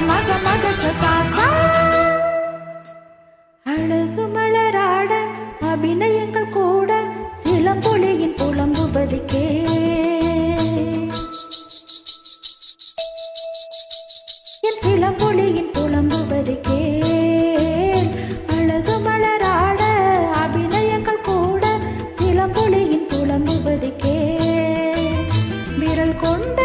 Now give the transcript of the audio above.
மக மக சாசா. அழகு மலராட அபிநயங்கள் கூட சிலம்பொலியின் புலம்புவதுக்கே. என் சிலம்பொலியின் புலம்புவதுக்கே. அழகு மலராட அபிநயங்கள் கூட சிலம்பொலியின் புலம்புவதுக்கே. விரல் கொண்ட